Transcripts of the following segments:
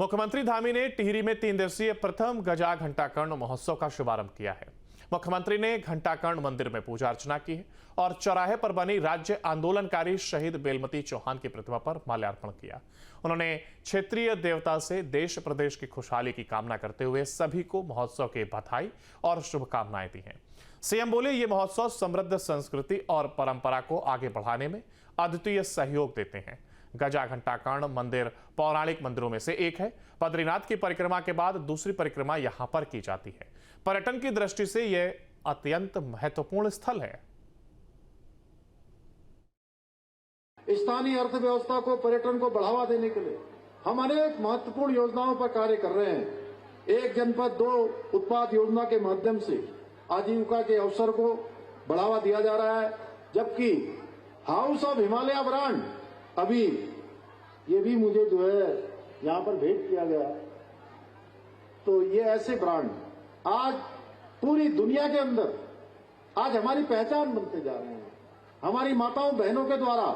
मुख्यमंत्री धामी ने टिहरी में 3 दिवसीय प्रथम गजा घंटाकर्ण महोत्सव का शुभारंभ किया है। मुख्यमंत्री ने घंटाकर्ण मंदिर में पूजा अर्चना की है और चौराहे पर बनी राज्य आंदोलनकारी शहीद बेलमती चौहान की प्रतिमा पर माल्यार्पण किया। उन्होंने क्षेत्रीय देवता से देश प्रदेश की खुशहाली की कामना करते हुए सभी को महोत्सव की बधाई और शुभकामनाएं दी हैं। सीएम बोले, ये महोत्सव समृद्ध संस्कृति और परंपरा को आगे बढ़ाने में अद्वितीय सहयोग देते हैं। गजा घंटाकर्ण मंदिर पौराणिक मंदिरों में से एक है। बद्रीनाथ की परिक्रमा के बाद दूसरी परिक्रमा यहां पर की जाती है। पर्यटन की दृष्टि से यह अत्यंत महत्वपूर्ण स्थल है। स्थानीय अर्थव्यवस्था को, पर्यटन को बढ़ावा देने के लिए हम अनेक महत्वपूर्ण योजनाओं पर कार्य कर रहे हैं। एक जनपद दो उत्पाद योजना के माध्यम से आजीविका के अवसर को बढ़ावा दिया जा रहा है, जबकि हाउस ऑफ हिमालय ब्रांड अभी ये भी मुझे जो है यहां पर भेंट किया गया। तो ये ऐसे ब्रांड आज पूरी दुनिया के अंदर आज हमारी पहचान बनते जा रहे हैं। हमारी माताओं बहनों के द्वारा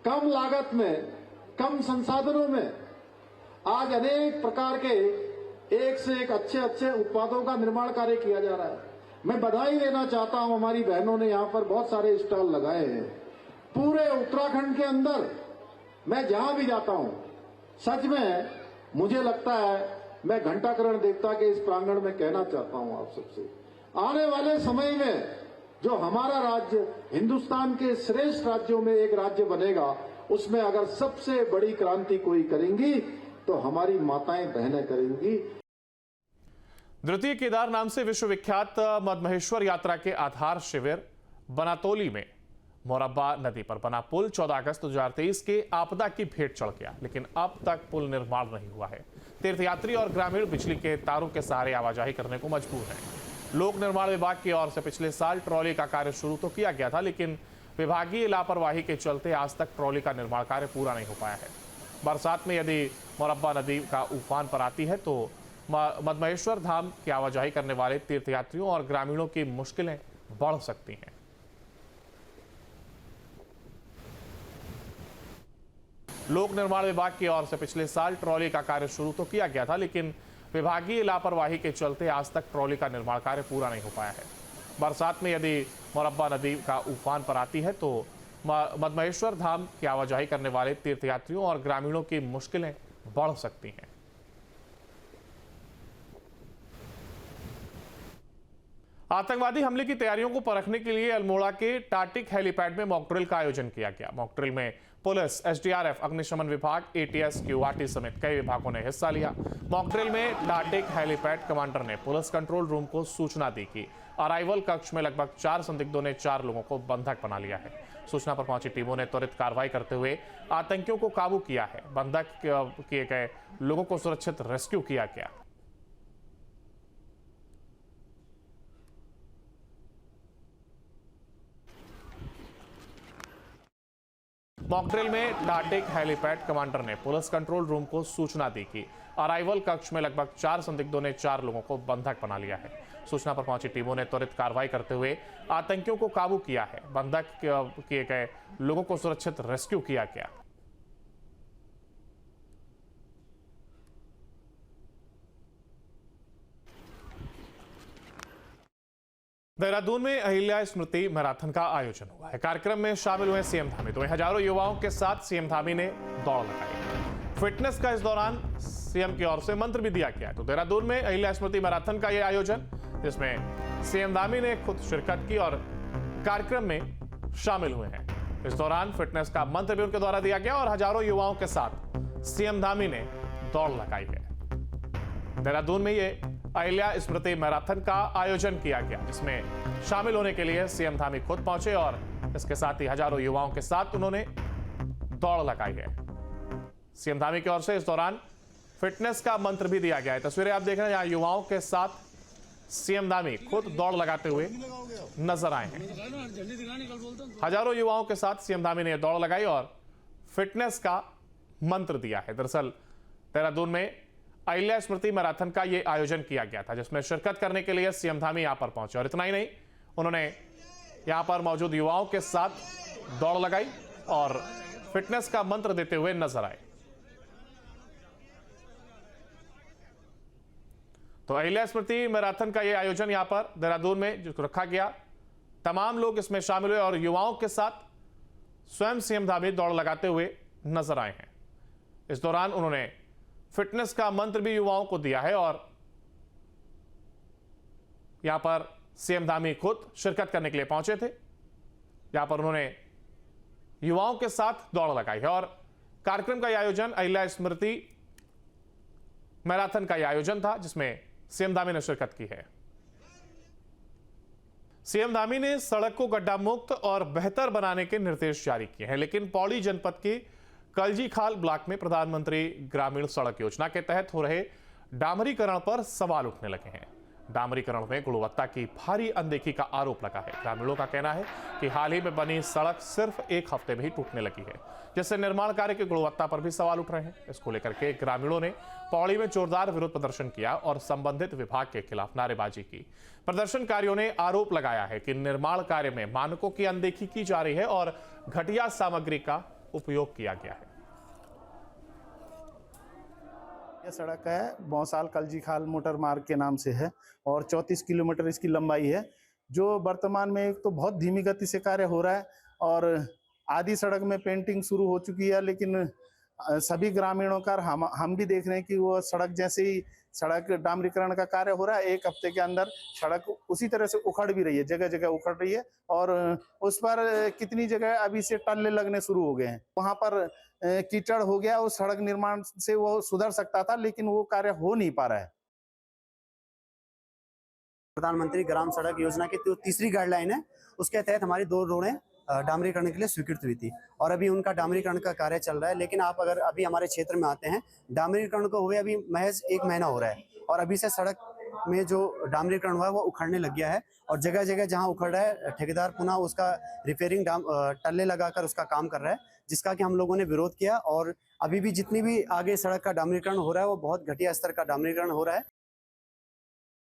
कम लागत में, कम संसाधनों में आज अनेक प्रकार के एक से एक अच्छे उत्पादों का निर्माण कार्य किया जा रहा है। मैं बधाई देना चाहता हूं, हमारी बहनों ने यहां पर बहुत सारे स्टॉल लगाए हैं। पूरे उत्तराखंड के अंदर मैं जहां भी जाता हूं, सच में मुझे लगता है मैं घंटाकर्ण देवता के इस प्रांगण में कहना चाहता हूं आप सबसे, आने वाले समय में जो हमारा राज्य हिंदुस्तान के श्रेष्ठ राज्यों में एक राज्य बनेगा, उसमें अगर सबसे बड़ी क्रांति कोई करेंगी तो हमारी माताएं बहनें करेंगी। द्वितीय केदार नाम से विश्वविख्यात मदमहेश्वर यात्रा के आधार शिविर बनातोली में मोरब्बा नदी पर बना पुल 14 अगस्त 2023 के आपदा की भेंट चढ़ गया, लेकिन अब तक पुल निर्माण नहीं हुआ है। तीर्थयात्री और ग्रामीण बिजली के तारों के सहारे आवाजाही करने को मजबूर हैं। लोक निर्माण विभाग की ओर से पिछले साल ट्रॉली का कार्य शुरू तो किया गया था, लेकिन विभागीय लापरवाही के चलते आज तक ट्रॉली का निर्माण कार्य पूरा नहीं हो पाया है। बरसात में यदि मोरब्बा नदी का उफान पर आती है तो मदमहेश्वर धाम की आवाजाही करने वाले तीर्थयात्रियों और ग्रामीणों की मुश्किलें बढ़ सकती हैं। लोक निर्माण विभाग की ओर से पिछले साल ट्रॉली का कार्य शुरू तो किया गया था, लेकिन विभागीय लापरवाही के चलते आज तक ट्रॉली का निर्माण कार्य पूरा नहीं हो पाया है। बरसात में यदि मोरब्बा नदी का उफान पर आती है तो मदमहेश्वर धाम की आवाजाही करने वाले तीर्थयात्रियों और ग्रामीणों की मुश्किलें बढ़ सकती हैं। आतंकवादी हमले की तैयारियों को परखने के लिए अल्मोड़ा के टाटिक हेलीपैड में मॉकड्रिल का आयोजन किया गया। मॉकड्रिल में पुलिस, एसडीआरएफ, अग्निशमन विभाग, एटीएस, क्यूआरटी समेत कई विभागों ने हिस्सा लिया। मॉकड्रिल में टाटिक हेलीपैड कमांडर ने पुलिस कंट्रोल रूम को सूचना दी कि अराइवल कक्ष में लगभग 4 संदिग्धों ने 4 लोगों को बंधक बना लिया है। सूचना पर पहुंची टीमों ने त्वरित कार्रवाई करते हुए आतंकियों को काबू किया है। बंधक किए गए लोगों को सुरक्षित रेस्क्यू किया गया। मॉकड्रिल में टाटिक हेलीपैड कमांडर ने पुलिस कंट्रोल रूम को सूचना दी कि अराइवल कक्ष में लगभग 4 संदिग्धों ने 4 लोगों को बंधक बना लिया है। सूचना पर पहुंची टीमों ने त्वरित कार्रवाई करते हुए आतंकियों को काबू किया है। बंधक किए गए लोगों को सुरक्षित रेस्क्यू किया गया। देहरादून में अहिल्या स्मृति मैराथन का आयोजन हुआ है। कार्यक्रम में शामिल हुए सीएम धामी। तो हजारों युवाओं के साथ सीएम धामी ने दौड़ लगाई। फिटनेस का इस दौरान सीएम की ओर से मंत्र भी दिया गया। तो देहरादून में अहिल्या स्मृति मैराथन का यह आयोजन, जिसमें सीएम धामी ने खुद शिरकत की और कार्यक्रम में शामिल हुए हैं। इस दौरान फिटनेस का मंत्र भी उनके द्वारा दिया गया और हजारों युवाओं के साथ सीएम धामी ने दौड़ लगाई है। देहरादून में ये अहिल्या स्मृति मैराथन का आयोजन किया गया, जिसमें शामिल होने के लिए सीएम धामी खुद पहुंचे और इसके साथ ही हजारों युवाओं के साथ उन्होंने दौड़ लगाई है। सीएम धामी की ओर से इस दौरान फिटनेस का मंत्र भी दिया गया है। तस्वीरें आप देख रहे हैं, यहाँ युवाओं के साथ सीएम धामी खुद दौड़ लगाते हुए नजर आए हैं। हजारों युवाओं के साथ सीएम धामी ने दौड़ लगाई और फिटनेस का मंत्र दिया है। दरअसल देहरादून में अहिल्या स्मृति मैराथन का यह आयोजन किया गया था, जिसमें शिरकत करने के लिए सीएम धामी यहां पर पहुंचे और इतना ही नहीं, उन्होंने यहां पर मौजूद युवाओं के साथ दौड़ लगाई और फिटनेस का मंत्र देते हुए नजर आए। तो अहिल्या स्मृति मैराथन का यह आयोजन यहां पर देहरादून में जो रखा गया, तमाम लोग इसमें शामिल हुए और युवाओं के साथ स्वयं सीएम धामी दौड़ लगाते हुए नजर आए हैं। इस दौरान उन्होंने फिटनेस का मंत्र भी युवाओं को दिया है और यहां पर सीएम धामी खुद शिरकत करने के लिए पहुंचे थे। यहां पर उन्होंने युवाओं के साथ दौड़ लगाई है और कार्यक्रम का यह आयोजन अहिल्या स्मृति मैराथन का यह आयोजन था जिसमें सीएम धामी ने शिरकत की है। सीएम धामी ने सड़क को गड्ढा मुक्त और बेहतर बनाने के निर्देश जारी किए हैं, लेकिन पौड़ी जनपद के कलजीखाल ब्लॉक में प्रधानमंत्री ग्रामीण सड़क योजना के तहत हो रहे डामरीकरण पर सवाल उठने लगे हैं। डामरीकरण में गुणवत्ता की भारी अनदेखी का आरोप लगा है। ग्रामीणों का कहना है कि हाल ही में बनी सड़क सिर्फ एक हफ्ते में ही टूटने लगी है, जिससे निर्माण कार्य की गुणवत्ता पर भी सवाल उठ रहे हैं। इसको लेकर के ग्रामीणों ने पौड़ी में जोरदार विरोध प्रदर्शन किया और संबंधित विभाग के खिलाफ नारेबाजी की। प्रदर्शनकारियों ने आरोप लगाया है कि निर्माण कार्य में मानकों की अनदेखी की जा रही है और घटिया सामग्री का उपयोग किया गया है। यह सड़क है बौसाल कलजीखाल मोटर मार्ग के नाम से है और 34 किलोमीटर इसकी लंबाई है, जो वर्तमान में एक तो बहुत धीमी गति से कार्य हो रहा है और आधी सड़क में पेंटिंग शुरू हो चुकी है, लेकिन सभी ग्रामीणों का हम भी देख रहे हैं कि वो सड़क जैसे ही सड़क डामरीकरण का कार्य हो रहा है, एक हफ्ते के अंदर सड़क उसी तरह से उखड़ भी रही है, जगह जगह उखड़ रही है और उस पर कितनी जगह अभी से टल्ले लगने शुरू हो गए हैं। वहां पर कीचड़ हो गया, उस सड़क निर्माण से वो सुधर सकता था, लेकिन वो कार्य हो नहीं पा रहा है। प्रधानमंत्री ग्राम सड़क योजना की तीसरी गाइडलाइन है, उसके तहत हमारी 2 रोडें डामरीकरण के लिए स्वीकृत हुई थी और अभी उनका डामरीकरण का कार्य चल रहा है। लेकिन आप अगर अभी हमारे क्षेत्र में आते हैं, डामरीकरण को हुए अभी महज 1 महीना हो रहा है और अभी से सड़क में जो डामरीकरण हुआ है वो उखड़ने लग गया है और जगह जगह जहां उखड़ रहा है ठेकेदार पुनः उसका रिपेयरिंग टल्ले लगाकर उसका काम कर रहा है, जिसका कि हम लोगों ने विरोध किया। और अभी भी जितनी भी आगे सड़क का डामरीकरण हो रहा है वो बहुत घटिया स्तर का डामरीकरण हो रहा है।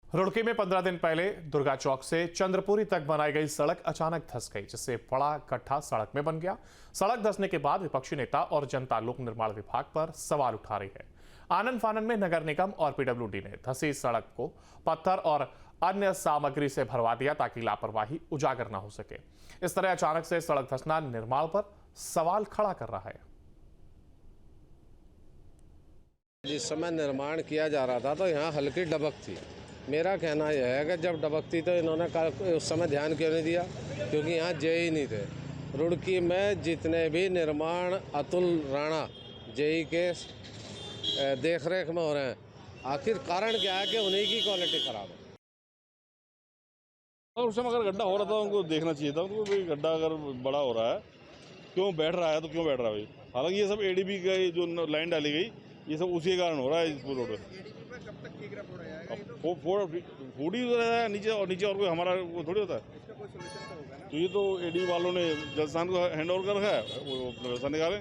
रुड़की में 15 दिन पहले दुर्गा चौक से चंद्रपुरी तक बनाई गई सड़क अचानक धंस गई, जिससे बड़ा गड्ढा सड़क में बन गया। सड़क धंसने के बाद विपक्षी नेता और जनता लोक निर्माण विभाग पर सवाल उठा रही है। आनंद फानन में नगर निगम और पीडब्ल्यूडी ने धंसी सड़क को पत्थर और अन्य सामग्री से भरवा दिया ताकि लापरवाही उजागर न हो सके। इस तरह अचानक से सड़क धंसना निर्माण पर सवाल खड़ा कर रहा है। जिस समय निर्माण किया जा रहा था तो यहाँ हल्की डबक थी। मेरा कहना यह है कि जब डबकती तो इन्होंने उस समय ध्यान क्यों नहीं दिया, क्योंकि यहाँ जेई नहीं थे। रुड़की में जितने भी निर्माण अतुल राणा जेई के देखरेख में हो रहे हैं, आखिर कारण क्या है कि उन्हीं की क्वालिटी खराब है। और उस समय अगर गड्ढा हो रहा था उनको देखना चाहिए था, उनको भाई गड्ढा अगर बड़ा हो रहा है क्यों बैठ रहा है तो क्यों बैठ रहा है भाई। हालांकि ये सब एडीबी का जो लाइन डाली गई ये सब उसी के कारण हो रहा है। इस रोड पर फूडी नीचे और कोई हमारा वो थोड़ी होता है। तो ये तो एडी वालों ने जलसान को हैंड ओवर कर रखा है, वो व्यवस्था निकालें।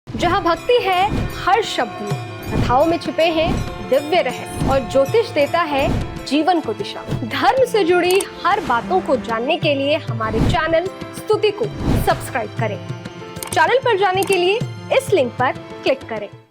जहाँ भक्ति है हर शब्द में, कथाओं में छिपे हैं दिव्य रहस्य और ज्योतिष देता है जीवन को दिशा। धर्म से जुड़ी हर बातों को जानने के लिए हमारे चैनल स्तुति को सब्सक्राइब करें। चैनल पर जाने के लिए इस लिंक पर क्लिक करें।